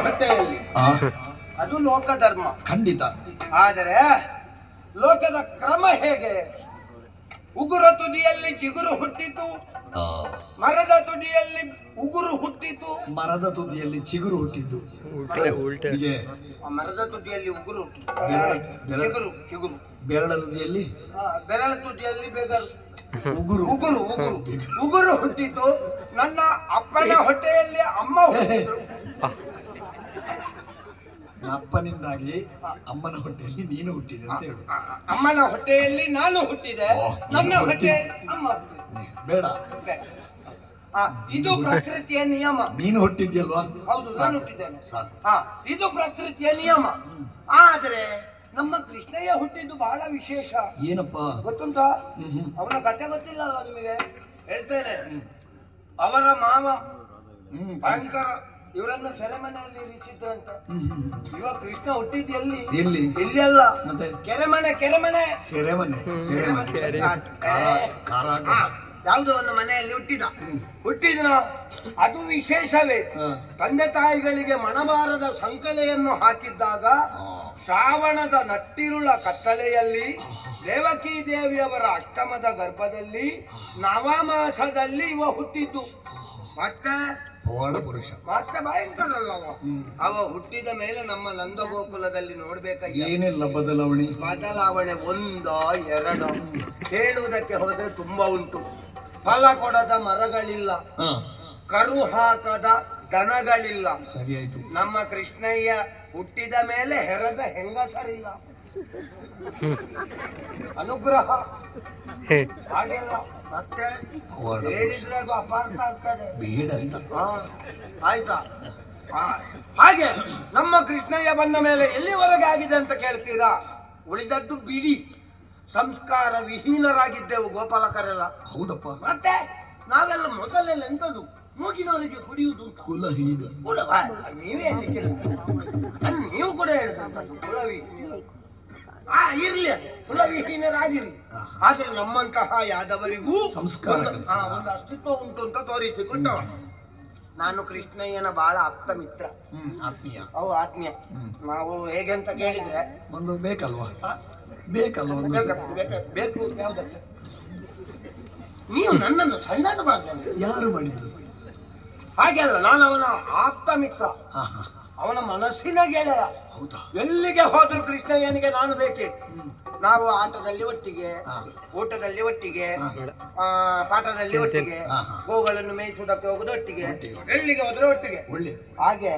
ಹೊಟ್ಟೆಯಲ್ಲಿ ಅದು ಲೋಕ ಧರ್ಮ ಖಂಡಿತ. ಆದರೆ ಲೋಕದ ಕ್ರಮ ಹೇಗೆ? ಉಗುರ ತುದಿಯಲ್ಲಿ ಚಿಗುರು ಹುಟ್ಟಿತು, ಮರದ ತುದಿಯಲ್ಲಿ ಉಗುರು ಹುಟ್ಟಿತು. ಮರದ ತುದಿಯಲ್ಲಿ ಚಿಗುರು ಹುಟ್ಟಿದ್ದು ಹೀಗೆ. ಮರದ ತುದಿಯಲ್ಲಿ ಉಗುರು ಹುಟ್ಟಿತು, ಚಿಗುರು ಚಿಗುರು. ಬೆರಳ ತುದಿಯಲ್ಲಿ ಬೆರಳ ತುದಿಯಲ್ಲಿ ಬೇಗರು ಉಗುರು ಉಗುರು ಉಗುರು ಉಗುರು ಹುಟ್ಟಿತು. ನನ್ನ ಅಪ್ಪನ ಹೊಟ್ಟೆಯಲ್ಲಿ ಅಮ್ಮ ಹುಟ್ಟಿದ್ರು. ಅಪ್ಪನಿಂದಾಗಿ ಅಮ್ಮನ ಹೊಟ್ಟೆಯಲ್ಲಿ ನೀನು ಹುಟ್ಟಿದೆ ಅಂತ ಹೇಳು. ಅಮ್ಮನ ಹೊಟ್ಟೆಯಲ್ಲಿ ನಾನು ಹುಟ್ಟಿದೆ, ನನ್ನ ಹೊಟ್ಟೆಯಲ್ಲಿ ಅಮ್ಮ ಹುಟ್ಟಿದೆ. ಬೇಡ, ಇದು ಪ್ರಕೃತಿಯ ನಿಯಮ. ನೀನು ಹುಟ್ಟಿದ್ಯಲ್ವಾ? ಹೌದು, ನಾನು ಹುಟ್ಟಿದ್ದೇನೆ. ಇದು ಪ್ರಕೃತಿಯ ನಿಯಮ. ಆದ್ರೆ ನಮ್ಮ ಕೃಷ್ಣಯ್ಯ ಹುಟ್ಟಿದ್ದು ಬಹಳ ವಿಶೇಷ. ಏನಪ್ಪ ಗೊತ್ತುಂಟಾ? ಅವನ ಕಥೆ ಗೊತ್ತಿಲ್ಲಲ್ಲ ನಿಮಗೆ? ಹೇಳ್ತೇನೆ. ಅವರ ಮಾವ ಭಯಂಕರ ಇವರನ್ನ ಸೆರೆಮನೆಯಲ್ಲಿ ಇರಿಸಿದ್ರಂತೆ. ಇವಾಗ ಕೃಷ್ಣ ಹುಟ್ಟಿದ್ದು ಎಲ್ಲಿ? ಇಲ್ಲಿ ಅಲ್ಲ, ಮತ್ತೆ ಕೆರೆಮನೆ ಸೆರೆಮನೆ. ಯಾವುದೋ ಒಂದು ಮನೆಯಲ್ಲಿ ಹುಟ್ಟಿದ ಅದು ವಿಶೇಷವೇ. ತಂದೆ ತಾಯಿಗಳಿಗೆ ಮಣಬಾರದ ಸಂಕಲೆಯನ್ನು ಹಾಕಿದ್ದಾಗ ಶ್ರಾವಣದ ನಟ್ಟಿರುಳ ಕತ್ತಲೆಯಲ್ಲಿ ದೇವಕೀ ದೇವಿಯವರ ಅಷ್ಟಮದ ಗರ್ಭದಲ್ಲಿ ನವಮಾಸದಲ್ಲಿ ಇವ ಹುಟ್ಟಿದ್ದು. ಮತ್ತೆ ಪುರುಷ ಮತ್ತೆ ಭಯಂಕರ ಅಲ್ಲವ. ಅವ ಹುಟ್ಟಿದ ಮೇಲೆ ನಮ್ಮ ನಂದಗೋಕುಲದಲ್ಲಿ ನೋಡ್ಬೇಕಾಗಿ ಏನೆಲ್ಲ ಬದಲಾವಣೆ ಒಂದೋ ಎರಡೋ ಹೇಳುವುದಕ್ಕೆ ಹೋದ್ರೆ ತುಂಬಾ ಉಂಟು. ಫಲ ಕೊಡದ ಮರಗಳಿಲ್ಲ, ಕರು ಹಾಕದ ದನಗಳಿಲ್ಲ. ಸರಿಯಾಯ್ತು. ನಮ್ಮ ಕೃಷ್ಣಯ್ಯ ಹುಟ್ಟಿದ ಮೇಲೆ ಹೆರದ ಹೆಂಗಸರಿಲ್ಲ. ಅನುಗ್ರಹ ಹಾಗೆಲ್ಲ. ಮತ್ತೆ ಹೇಳಿದ್ರೆ ಅದು ಅಪಾರ್ಥ ಆಗ್ತದೆ. ಆಯ್ತಾ? ಹಾಗೆ ನಮ್ಮ ಕೃಷ್ಣಯ್ಯ ಬಂದ ಮೇಲೆ ಎಲ್ಲಿವರೆಗೆ ಆಗಿದೆ ಅಂತ ಕೇಳ್ತೀರಾ? ಉಳಿದದ್ದು ಬಿಡಿ. ಸಂಸ್ಕಾರ ವಿಹೀನರಾಗಿದ್ದೆವು ಗೋಪಾಲಕರೆಲ್ಲ. ಹೌದಪ್ಪ. ಮತ್ತೆ ನಾವೆಲ್ಲ ಮೊದಲೆಲ್ಲ ಎಂತದ್ದು ಮೂಗಿನವರಿಗೆ ಕುಡಿಯುವುದು ಕುಲಹೀನ. ನೀವೇ ನೀವು ಕೂಡ ಹೇಳಿದಂಥದ್ದು ಕುಲವಿಹೀನ. ಇರ್ಲಿ, ಕುಲವಿಹೀನರಾಗಿರಿ. ಆದ್ರೆ ನಮ್ಮಂತಹ ಯಾದವರಿಗೂ ಸಂಸ್ಕಾರ ಒಂದು ಅಸ್ತಿತ್ವ ಉಂಟು ಅಂತ ತೋರಿಸಿಕೊಟ್ಟವ. ನಾನು ಕೃಷ್ಣಯ್ಯನ ಬಹಳ ಆಪ್ತ ಮಿತ್ರ, ಆತ್ಮೀಯ. ಆತ್ಮೀಯ. ನಾವು ಹೇಗೆ ಅಂತ ಕೇಳಿದ್ರೆ ಒಂದು ಬೇಕಲ್ವಾ? ಬೇಕು. ಯಾವ್ದಕ್ಕೆ ನೀವು ನನ್ನನ್ನು ಸಣ್ಣದು ಮಾಡ್ತೇನೆ? ಯಾರು ಮಾಡಿದ್ದು? ಹಾಗೆ ಅಲ್ಲ, ನಾನು ಅವನ ಆಪ್ತ ಮಿತ್ರ, ಅವನ ಮನಸ್ಸಿನ ಗೆಳೆಯ. ಹೌದಾ? ಎಲ್ಲಿಗೆ ಹೋದ್ರು ಕೃಷ್ಣಯ್ಯನಿಗೆ ನಾನು ಬೇಕೇ. ನಾವು ಆಟದಲ್ಲಿ ಒಟ್ಟಿಗೆ, ಊಟದಲ್ಲಿ ಒಟ್ಟಿಗೆ, ಪಾಠದಲ್ಲಿ ಒಟ್ಟಿಗೆ, ಗೋಗಳನ್ನು ಮೇಯಿಸುವುದಕ್ಕೆ ಹೋಗುದು ಒಟ್ಟಿಗೆ, ಎಲ್ಲಿಗೆ ಹೋದ್ರೆ ಒಟ್ಟಿಗೆ. ಹಾಗೆ